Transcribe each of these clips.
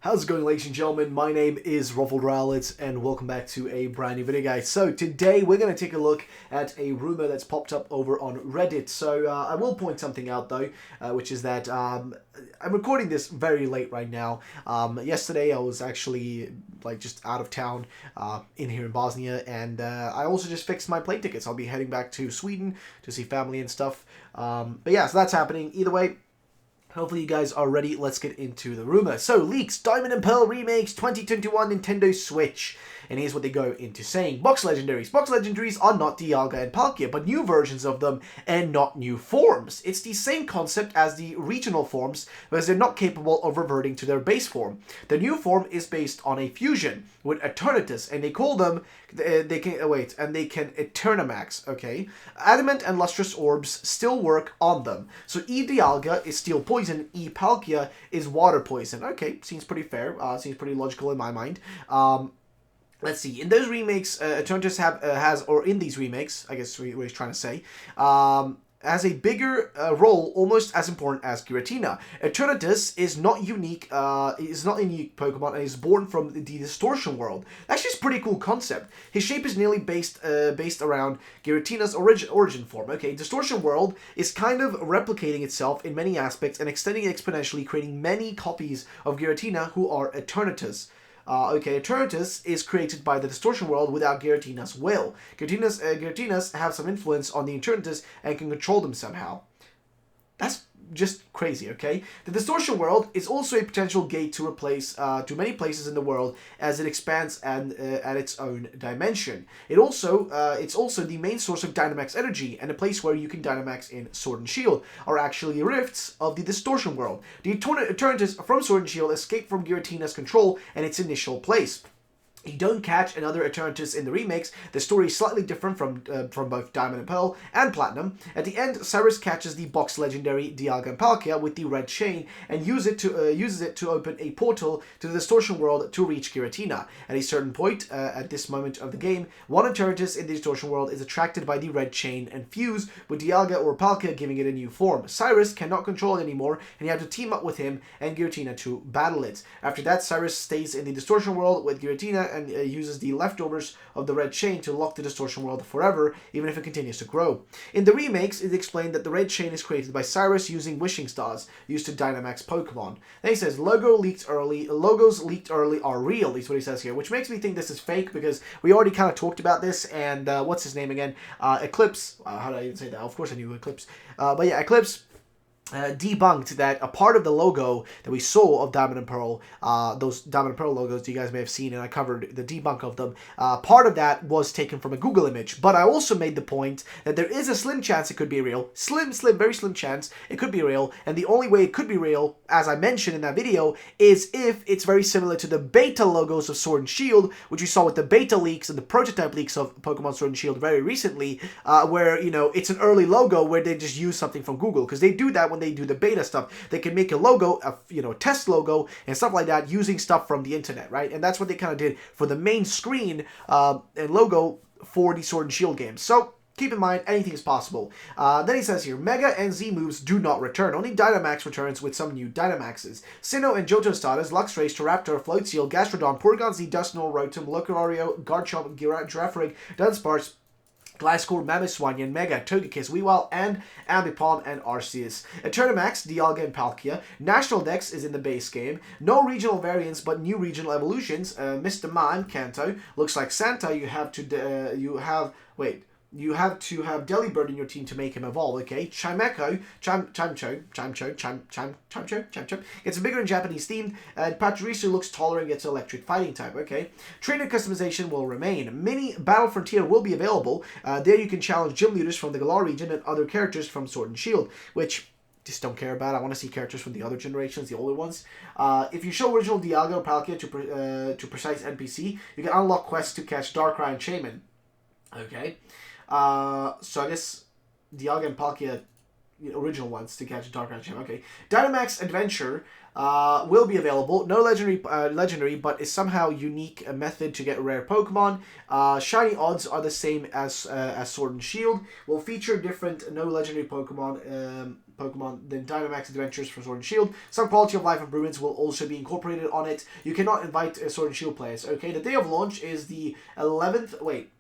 How's it going, ladies and gentlemen? My name is Ruffled Rowlett, and welcome back to a brand new video, guys. So today we're going to take a look at a rumor that's popped up over on Reddit. So I will point something out though, which is that I'm recording this very late right now. Yesterday I was actually just out of town in here in Bosnia, and I also just fixed my plane tickets. I'll be heading back to Sweden to see family and stuff. But yeah, so that's happening. Either way, hopefully you guys are ready. Let's get into the rumor. So, leaks, Diamond and Pearl remakes 2021 Nintendo Switch. And here's what they go into saying. Box Legendaries. Box Legendaries are not Dialga and Palkia, but new versions of them and not new forms. It's the same concept as the regional forms, whereas they're not capable of reverting to their base form. The new form is based on a fusion with Eternatus, and they call them, they can Eternamax, okay? Adamant and Lustrous Orbs still work on them. So E Dialga is Steel Poison, E Palkia is Water Poison. Okay, seems pretty fair, seems pretty logical in my mind. Let's see. In those remakes, Eternatus in these remakes, I guess what he's trying to say, has a bigger role, almost as important as Giratina. Eternatus is not unique. Is not a unique Pokemon, and is born from the Distortion world. Actually, it's a pretty cool concept. His shape is nearly based around Giratina's origin form. Okay, Distortion world is kind of replicating itself in many aspects and extending exponentially, creating many copies of Giratina who are Eternatus. Eternatus is created by the Distortion world without Giratina's will. Giratinas have some influence on the Eternatus and can control them somehow. That's just crazy, okay? The Distortion world is also a potential gate to replace to many places in the world as it expands and at its own dimension. It's also the main source of Dynamax energy, and a place where you can Dynamax in Sword and Shield are actually rifts of the Distortion world. The Eternatus from Sword and Shield escaped from Giratina's control and its initial place. You don't catch another Eternatus in the remakes. The story is slightly different from both Diamond and Pearl and Platinum. At the end, Cyrus catches the box legendary Dialga and Palkia with the red chain and uses it to open a portal to the Distortion world to reach Giratina. At a certain point, at this moment of the game, one Eternatus in the Distortion world is attracted by the red chain and fuse with Dialga or Palkia, giving it a new form. Cyrus cannot control it anymore, and you have to team up with him and Giratina to battle it. After that, Cyrus stays in the Distortion world with Giratina and uses the leftovers of the red chain to lock the Distortion world forever, even if it continues to grow. In the remakes, it's explained that the red chain is created by Cyrus using wishing stars used to Dynamax Pokemon. Then he says, logos leaked early are real, is what he says here, which makes me think this is fake because we already kind of talked about this, and what's his name again? Eclipse. How did I even say that? Of course I knew Eclipse. But yeah, Eclipse debunked that a part of the logo that we saw of Diamond and Pearl, those Diamond and Pearl logos you guys may have seen, and I covered the debunk of them, part of that was taken from a Google image. But I also made the point that there is a slim chance it could be real. Very slim chance it could be real. And the only way it could be real, as I mentioned in that video, is if it's very similar to the beta logos of Sword and Shield, which we saw with the beta leaks and the prototype leaks of Pokemon Sword and Shield very recently, where, it's an early logo where they just use something from Google. Because they do that when they do the beta stuff. They can make a logo, a test logo, and stuff like that using stuff from the internet, right? And that's what they kind of did for the main screen and logo for the Sword and Shield games. So keep in mind, anything is possible. Then he says here, Mega and Z moves do not return. Only Dynamax returns with some new Dynamaxes. Sinnoh and Johto starters, Luxray, Staraptor, Floatzel, Gastrodon, Porygon Z, Dusknoir, Rotom, Locorario, Garchomp, Girafarig, Dunsparce, Gliscor, Mamoswine, Mega, Togekiss, Weavile, and Ambipom and Arceus. Eternamax, Dialga, and Palkia. National Dex is in the base game. No regional variants, but new regional evolutions. Mr. Mime, Kanto. Looks like Santa. You have to have Delibird in your team to make him evolve, okay? Chimecho gets bigger in Japanese theme, and Pachirisu looks taller and gets electric fighting type, okay? Trainer customization will remain. Mini Battle Frontier will be available. There you can challenge gym leaders from the Galar region and other characters from Sword and Shield, which just don't care about. I want to see characters from the other generations, the older ones. If you show original Dialga or Palkia to precise NPC, you can unlock quests to catch Darkrai and Shaman, okay? So I guess Dialga and Palkia, original ones, to catch Darkrai Gem. Okay. Dynamax Adventure will be available. No legendary, but is somehow unique method to get rare Pokemon. Shiny odds are the same as Sword and Shield. Will feature different no legendary Pokemon. Pokemon than Dynamax Adventures for Sword and Shield. Some quality of life improvements will also be incorporated on it. You cannot invite Sword and Shield players. Okay, the day of launch is the 11th. Wait.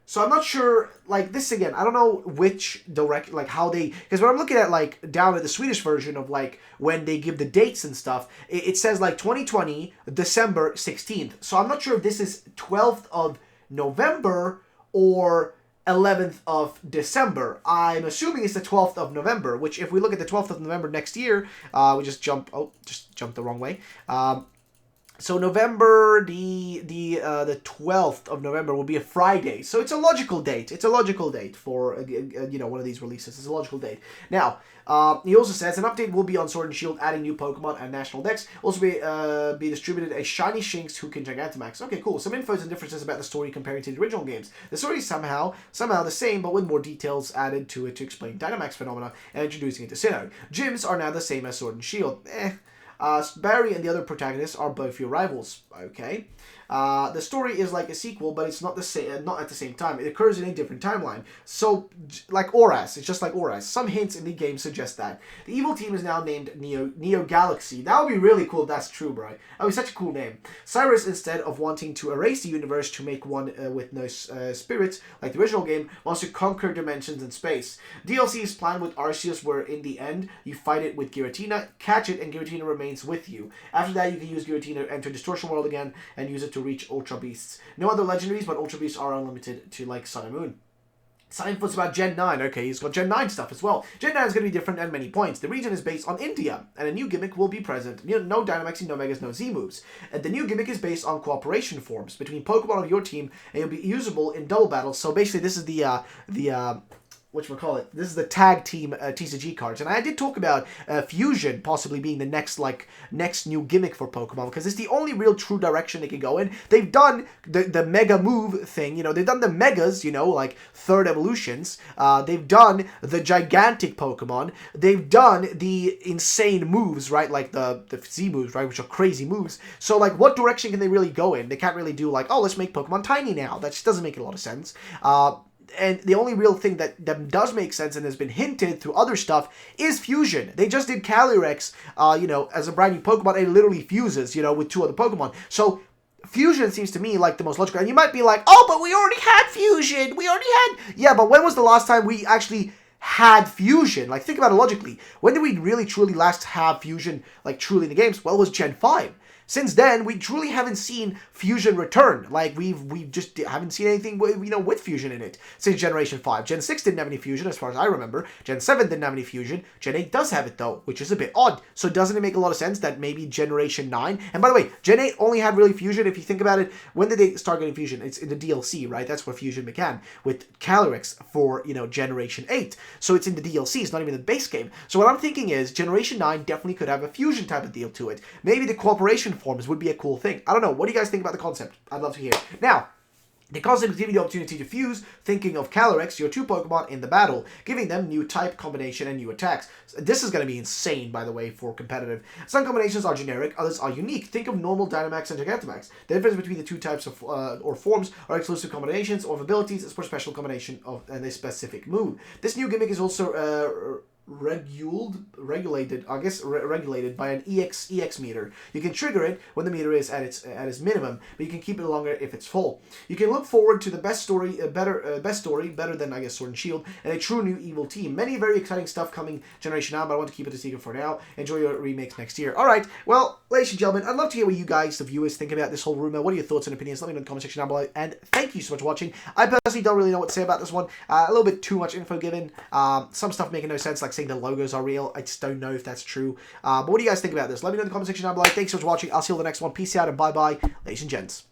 So I'm not sure, like, this again, I don't know which like, how they, because when I'm looking at, like, down at the Swedish version of, like, when they give the dates and stuff, it says, like, 2020, December 16th. So I'm not sure if this is 12th of November or 11th of December. I'm assuming it's the 12th of November, which if we look at the 12th of November next year, we just jumped the wrong way. So November, the 12th of November will be a Friday. So it's a logical date. It's a logical date for, one of these releases. It's a logical date. Now, he also says an update will be on Sword and Shield, adding new Pokemon and national decks. Also be distributed a Shiny Shinx, Toucan, Gigantamax. Okay, cool. Some infos and differences about the story comparing to the original games. The story is somehow the same, but with more details added to it to explain Dynamax phenomena and introducing it to Sinnoh. Gyms are now the same as Sword and Shield. Barry and the other protagonists are both your rivals. Okay. The story is like a sequel, but it's not the same. Not at the same time. It occurs in a different timeline. So, like Oras, it's just like Oras. Some hints in the game suggest that the evil team is now named Neo Galaxy. That would be really cool if that's true, bro. That would be such a cool name. Cyrus, instead of wanting to erase the universe to make one with no spirits, like the original game, wants to conquer dimensions and space. DLC is planned with Arceus, where in the end you fight it with Giratina, catch it, and Giratina remains with you. After that, you can use Giratina to enter Distortion World again and use it to reach Ultra Beasts. No other legendaries, but Ultra Beasts are unlimited to, like, Sun and Moon. Some info's about Gen 9. Okay, he's got Gen 9 stuff as well. Gen 9 is going to be different at many points. The region is based on India, and a new gimmick will be present. No Dynamaxing, no Megas, no Z moves. And the new gimmick is based on cooperation forms between Pokemon of your team, and it'll be usable in double battles. So basically, this is whatchamacallit, this is the tag team TCG cards. And I did talk about Fusion possibly being the next new gimmick for Pokemon, because it's the only real true direction they can go in. They've done the Mega Move thing, they've done the Megas, like third evolutions. They've done the gigantic Pokemon. They've done the insane moves, right? Like the Z moves, right? Which are crazy moves. So, like, what direction can they really go in? They can't really do, like, oh, let's make Pokemon tiny now. That just doesn't make a lot of sense. And the only real thing that does make sense and has been hinted through other stuff is fusion. They just did Calyrex, as a brand new Pokemon, and it literally fuses, with two other Pokemon. So fusion seems to me like the most logical. And you might be like, oh, but we already had fusion. Yeah, but when was the last time we actually had fusion? Like, think about it logically. When did we really, truly last have fusion, like, truly in the games? Well, it was Gen 5. Since then, we truly haven't seen fusion return. Like, we just haven't seen anything, with fusion in it since Generation 5. Gen 6 didn't have any fusion, as far as I remember. Gen 7 didn't have any fusion. Gen 8 does have it, though, which is a bit odd. So doesn't it make a lot of sense that maybe Generation 9... And by the way, Gen 8 only had really fusion. If you think about it, when did they start getting fusion? It's in the DLC, right? That's where fusion began, with Calyrex for, Generation 8. So it's in the DLC. It's not even the base game. So what I'm thinking is, Generation 9 definitely could have a fusion type of deal to it. Maybe the cooperation forms would be a cool thing. I don't know. What do you guys think about the concept? I'd love to hear. Now, the concept is giving you the opportunity to fuse, thinking of Calyrex, your two Pokemon in the battle, giving them new type combination and new attacks. This is going to be insane, by the way, for competitive. Some combinations are generic, others are unique. Think of normal Dynamax and Gigantamax. The difference between the two types of or forms are exclusive combinations of abilities for special combination of a specific move. This new gimmick is also regulated by an EX meter. You can trigger it when the meter is at its minimum, but you can keep it longer if it's full. You can look forward to the best story, better than, I guess, Sword and Shield, and a true new evil team. Many very exciting stuff coming Generation 9, but I want to keep it a secret for now. Enjoy your remakes next year. Alright, well, ladies and gentlemen, I'd love to hear what you guys, the viewers, think about this whole rumor. What are your thoughts and opinions? Let me know in the comment section down below, and thank you so much for watching. I personally don't really know what to say about this one. A little bit too much info given. Some stuff making no sense, like saying the logos are real. I just don't know if that's true. But what do you guys think about this? Let me know in the comment section down below. Thanks so much for watching. I'll see you on the next one. Peace out and bye-bye, ladies and gents.